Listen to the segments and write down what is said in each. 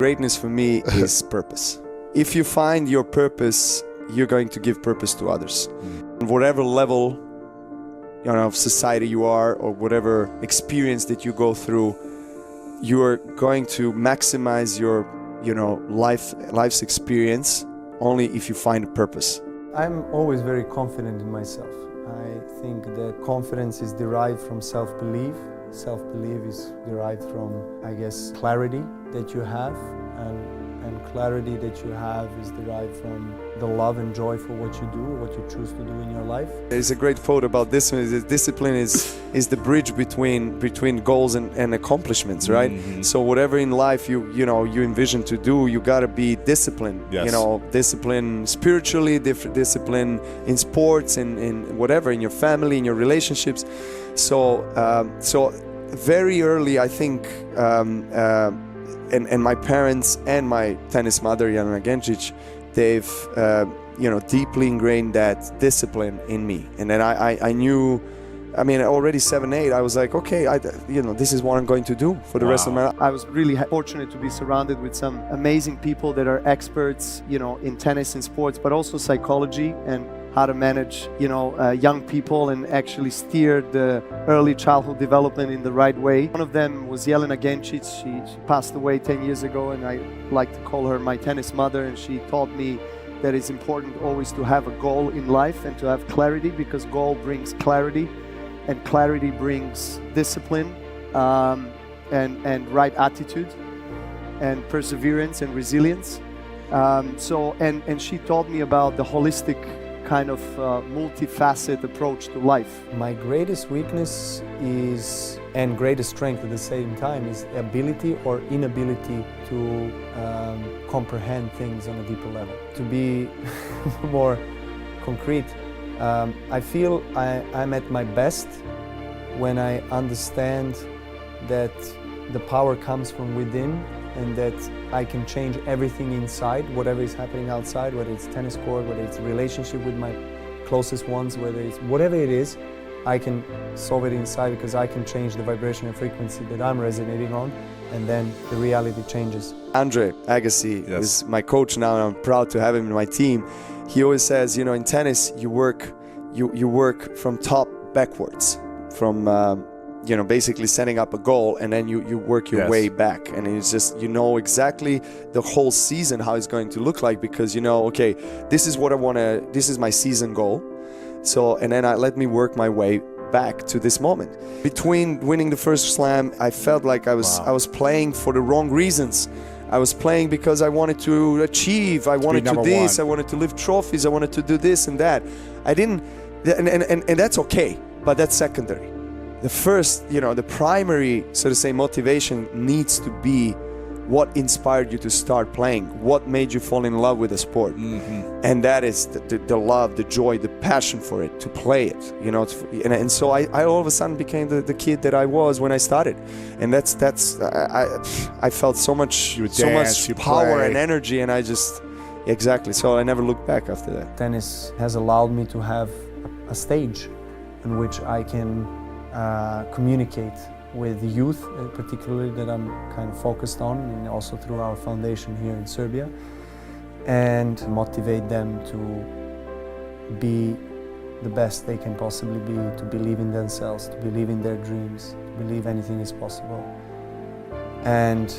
Greatness for me is purpose. If you find your purpose, you're going to give purpose to others. Whatever level of society you are, or whatever experience that you go through, you are going to maximize your life's experience only if you find a purpose. I'm always very confident in myself. I think that confidence is derived from self-belief. Self-belief is derived from, I guess, clarity that you have, and clarity that you have is derived from the love and joy for what you do, what you choose to do in your life. There's a great quote about this one, is that discipline is the bridge between goals and accomplishments, right? Mm-hmm. So whatever in life you envision to do, you gotta be disciplined. Yes. Discipline spiritually, discipline in sports, in whatever, in your family, in your relationships. So very early, I think, and my parents and my tennis mother, Jelena Genčić, they've deeply ingrained that discipline in me. And then I knew, already 7, 8, I was like, okay, this is what I'm going to do for the rest of my life. I was really fortunate to be surrounded with some amazing people that are experts, in tennis and sports, but also psychology and how to manage, young people and actually steer the early childhood development in the right way. One of them was Jelena Genčić. She passed away 10 years ago, and I like to call her my tennis mother. And she taught me that it's important always to have a goal in life and to have clarity, because goal brings clarity, and clarity brings discipline and right attitude and perseverance and resilience. And she taught me about the holistic kind of multifaceted approach to life. My greatest weakness and greatest strength at the same time is ability or inability to comprehend things on a deeper level. To be more concrete, I feel I'm at my best when I understand that the power comes from within, and that I can change everything inside, whatever is happening outside, whether it's tennis court, whether it's a relationship with my closest ones, whether it's whatever it is, I can solve it inside, because I can change the vibration and frequency that I'm resonating on, and then the reality changes. Andre Agassi is my coach now, and I'm proud to have him in my team. He always says, in tennis, you work from top backwards, from basically setting up a goal, and then you work your way back, and it's just exactly the whole season how it's going to look like, because okay, this is what I want to, this is my season goal. So, and then let me work my way back to this moment. Between winning the first slam, I felt like I was playing for the wrong reasons. I was playing because I wanted to achieve, I wanted to this, I wanted to lift trophies, I wanted to do this and that. I didn't, and that's okay, but that's secondary. The first, the primary, so to say, motivation needs to be what inspired you to start playing, what made you fall in love with the sport. Mm-hmm. And that is the love, the joy, the passion for it, to play it, and so I all of a sudden became the kid that I was when I started. And I felt so much power and energy, and exactly, so I never looked back after that. Tennis has allowed me to have a stage in which I can communicate with the youth, particularly, that I'm kind of focused on, and also through our foundation here in Serbia, and motivate them to be the best they can possibly be, to believe in themselves, to believe in their dreams, to believe anything is possible. And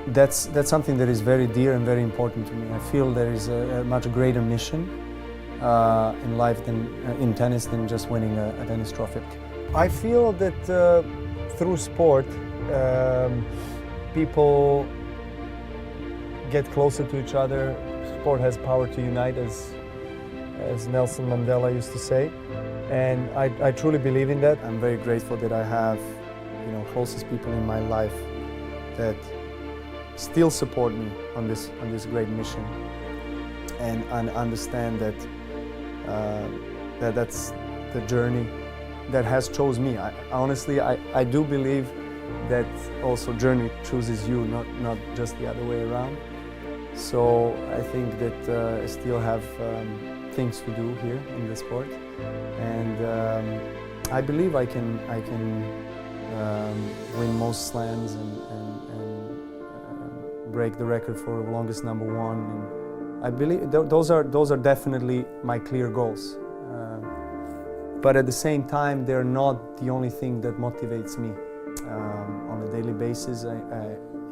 that's something that is very dear and very important to me. I feel there is a much greater mission in life than in tennis than just winning a tennis trophy. I feel that through sport, people get closer to each other. Sport has power to unite, as Nelson Mandela used to say, and I truly believe in that. I'm very grateful that I have, closest people in my life that still support me on this great mission, and understand that that's the journey that has chose me. Honestly, I do believe that also journey chooses you, not just the other way around. So I think that I still have things to do here in the sport, and I believe I can win most slams and break the record for longest number one. And I believe those are definitely my clear goals. But at the same time, they're not the only thing that motivates me on a daily basis.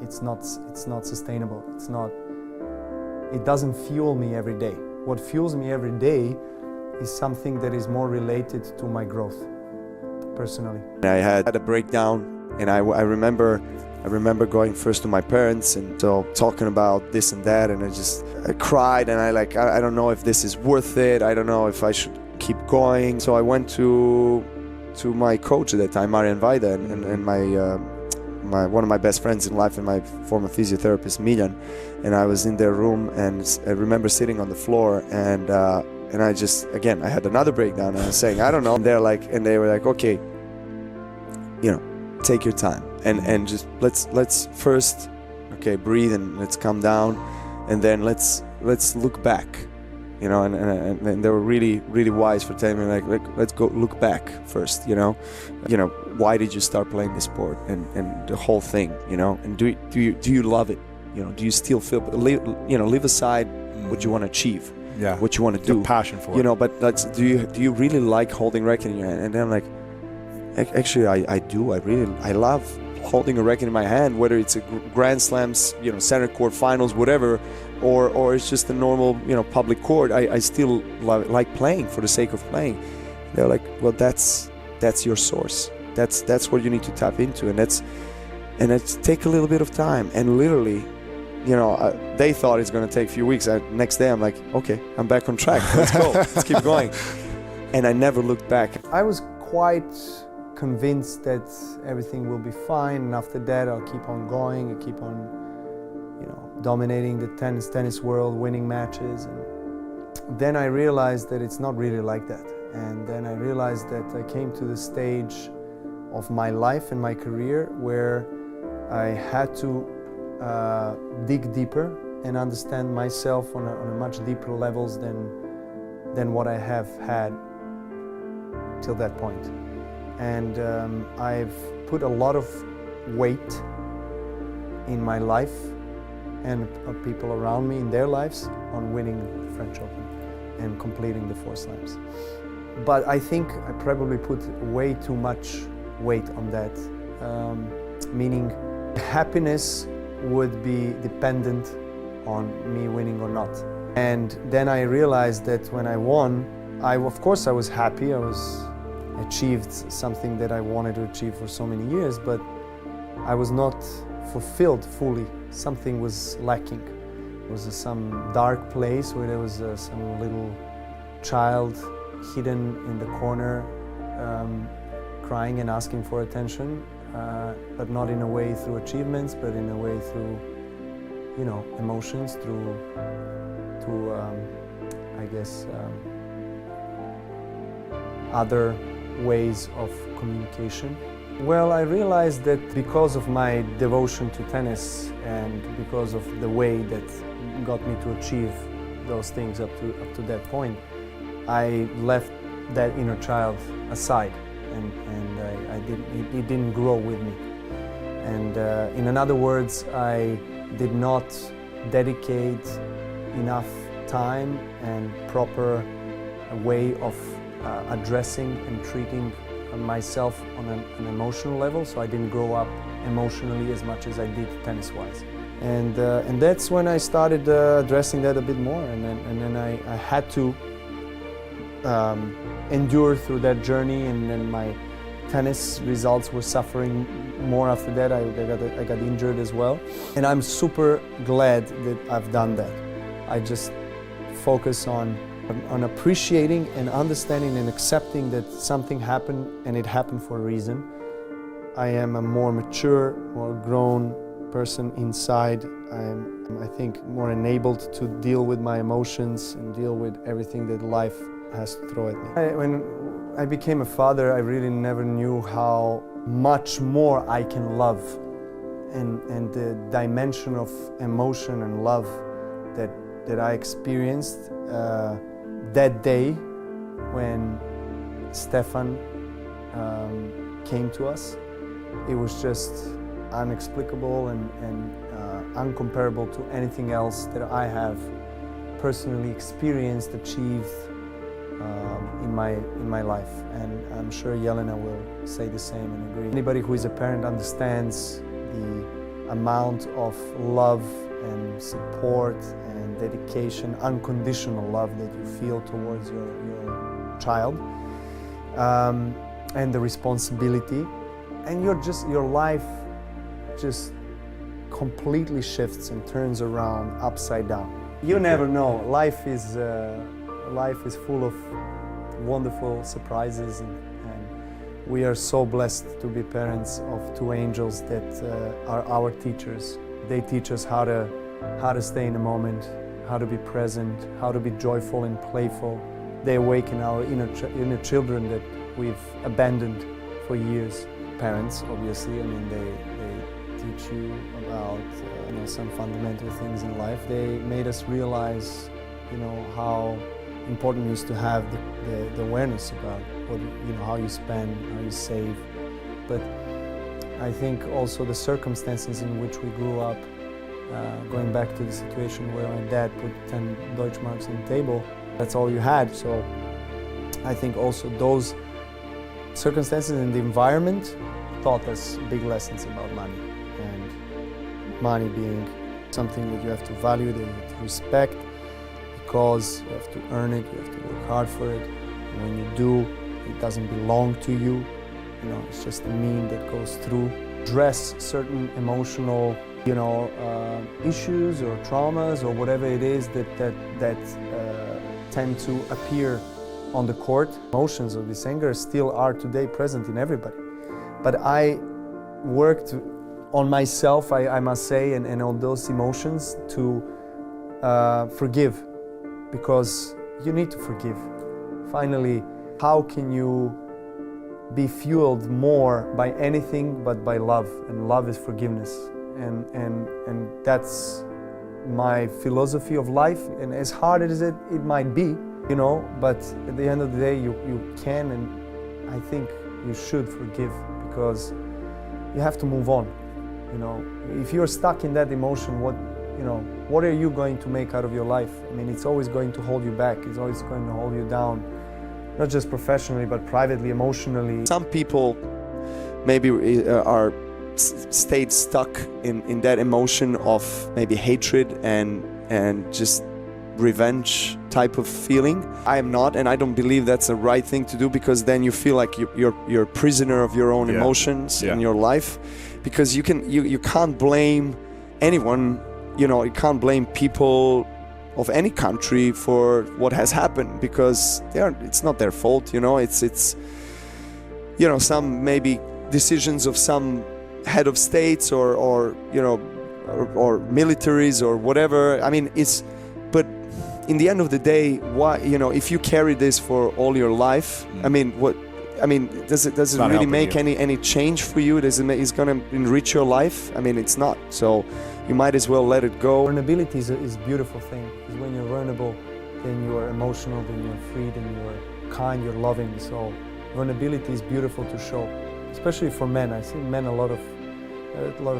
It's not sustainable. It doesn't fuel me every day. What fuels me every day is something that is more related to my growth, personally. I had a breakdown, and I remember going first to my parents and so talking about this and that, and I cried, and I don't know if this is worth it. I don't know if I should keep going. So I went to my coach at that time, Marian Vajda, and my one of my best friends in life and my former physiotherapist, Miljan, and I was in their room, and I remember sitting on the floor, and I had another breakdown, and I was saying, I don't know. And they were like, okay, take your time, and just let's first, breathe, and let's calm down, and then let's look back, and they were really, really wise for telling me let's go look back first, why did you start playing the sport, and the whole thing, and do you love it, do you still feel, leave aside what you want to achieve, what you want to do, the passion for it, but do you really like holding a racket in your hand? And then I'm like, actually I do. I love holding a racket in my hand, whether it's a Grand Slams, center court finals, whatever, or it's just a normal, public court. I still like playing for the sake of playing. They're like, well, that's your source. That's what you need to tap into, and it's take a little bit of time. And literally, they thought it's going to take a few weeks. Next day, I'm like, okay, I'm back on track. Let's go. Let's keep going. And I never looked back. I was quite convinced that everything will be fine, and after that I'll keep on going and keep on dominating the tennis world, winning matches. And then I realized that it's not really like that, and then I realized that I came to the stage of my life and my career where I had to dig deeper and understand myself on a much deeper levels than what I have had till that point. And I've put a lot of weight in my life and people around me in their lives on winning the French Open and completing the 4 slams. But I think I probably put way too much weight on that, meaning happiness would be dependent on me winning or not. And then I realized that when I won, of course I was happy. I achieved something that I wanted to achieve for so many years, but I was not fulfilled fully. Something was lacking. It was some dark place where there was some little child hidden in the corner, crying and asking for attention, but not in a way through achievements, but in a way through, emotions, through other ways of communication. Well, I realized that because of my devotion to tennis and because of the way that got me to achieve those things up to that point, I left that inner child aside, and it didn't grow with me. And in other words, I did not dedicate enough time and proper way of addressing and treating myself on an emotional level, so I didn't grow up emotionally as much as I did tennis-wise. And that's when I started addressing that a bit more, and then I had to endure through that journey, and then my tennis results were suffering more after that. I got injured as well, and I'm super glad that I've done that. I just focus on appreciating and understanding and accepting that something happened and it happened for a reason. I am a more mature, more grown person inside. I think, more enabled to deal with my emotions and deal with everything that life has to throw at me. When I became a father, I really never knew how much more I can love, and the dimension of emotion and love that I experienced that day when Stefan came to us. It was just inexplicable and uncomparable to anything else that I have personally experienced, achieved in my life. And I'm sure Jelena will say the same and agree. Anybody who is a parent understands the amount of love and support and dedication, unconditional love that you feel towards your child, and the responsibility, and your life just completely shifts and turns around upside down. You never know. Life is full of wonderful surprises, and we are so blessed to be parents of two angels that are our teachers. They teach us how to stay in the moment, how to be present, how to be joyful and playful. They awaken our inner children that we've abandoned for years. Parents, obviously, I mean, they teach you about some fundamental things in life. They made us realize, how important it is to have the awareness about how you spend, how you save. But I think also the circumstances in which we grew up, going back to the situation where my dad put 10 Deutschmarks on the table, that's all you had. So I think also those circumstances and the environment taught us big lessons about money, and money being something that you have to value, that you have to respect, because you have to earn it, you have to work hard for it. And when you do, it doesn't belong to you. It's just a mean that goes through. Address certain emotional, issues or traumas or whatever it is that tend to appear on the court. Emotions of this anger still are today present in everybody. But I worked on myself, I must say, and on those emotions to forgive, because you need to forgive. Finally, how can you be fueled more by anything but by love? And love is forgiveness. And that's my philosophy of life. And as hard as it might be, but at the end of the day, you can, and I think you should forgive, because you have to move on. If you're stuck in that emotion, what are you going to make out of your life? I mean, it's always going to hold you back. It's always going to hold you down, not just professionally, but privately, emotionally. Some people maybe are stayed stuck in that emotion of maybe hatred and just revenge type of feeling. I am not, and I don't believe that's the right thing to do, because then you feel like you're a prisoner of your own emotions in your life, because you can't blame anyone. You can't blame people of any country for what has happened, because it's not their fault. It's some maybe decisions of some head of states or militaries or whatever. I mean, but in the end of the day, why, if you carry this for all your life, does it really make any change for you? It's going to enrich your life? I mean, it's not. So you might as well let it go. Vulnerability is a beautiful thing, because when you're vulnerable, then you are emotional, then you're free, then you're kind, you're loving. So vulnerability is beautiful to show, especially for men. I see men a lot of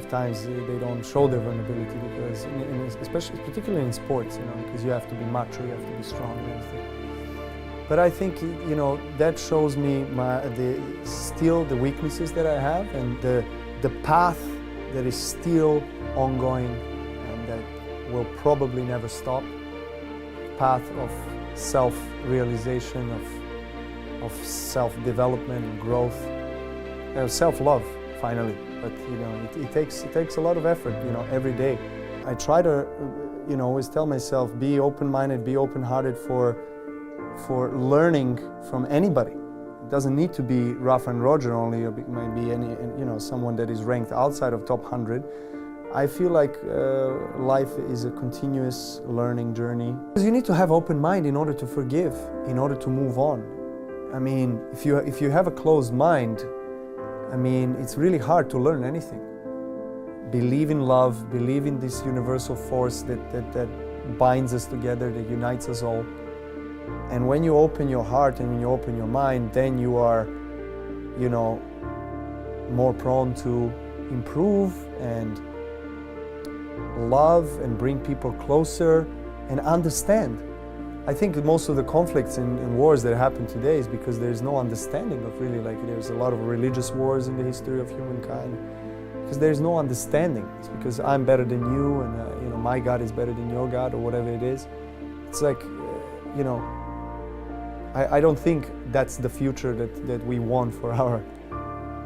times they don't show their vulnerability, because particularly in sports, because you have to be macho, you have to be strong and everything. But I think that shows me the weaknesses that I have, and the path that is still ongoing and that will probably never stop. Path of self-realization, of self-development and growth, self-love finally. But it takes a lot of effort, every day. I try to always tell myself, be open-minded, be open-hearted for learning from anybody. It doesn't need to be Rafa and Roger only, or it might be someone that is ranked outside of top 100. I feel like life is a continuous learning journey. Because you need to have open mind in order to forgive, in order to move on. I mean, if you have a closed mind, it's really hard to learn anything. Believe in love, believe in this universal force that binds us together, that unites us all. And when you open your heart and when you open your mind, then you are, more prone to improve and love and bring people closer and understand. I think that most of the conflicts and wars that happen today is because there's no understanding of really, like, there's a lot of religious wars in the history of humankind because there's no understanding. It's because I'm better than you, and you know, my God is better than your God, or whatever it is. It's like, you know, I don't think that's the future that we want for our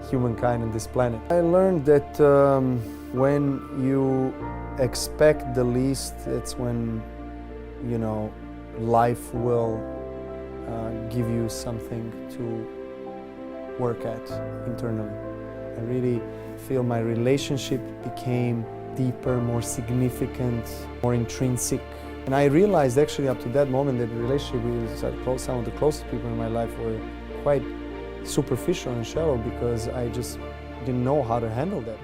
humankind and this planet. I learned that when you expect the least, it's when, you know, life will give you something to work at internally. I really feel my relationship became deeper, more significant, more intrinsic. And I realized actually up to that moment that the relationship with some of the closest people in my life were quite superficial and shallow because I just didn't know how to handle that.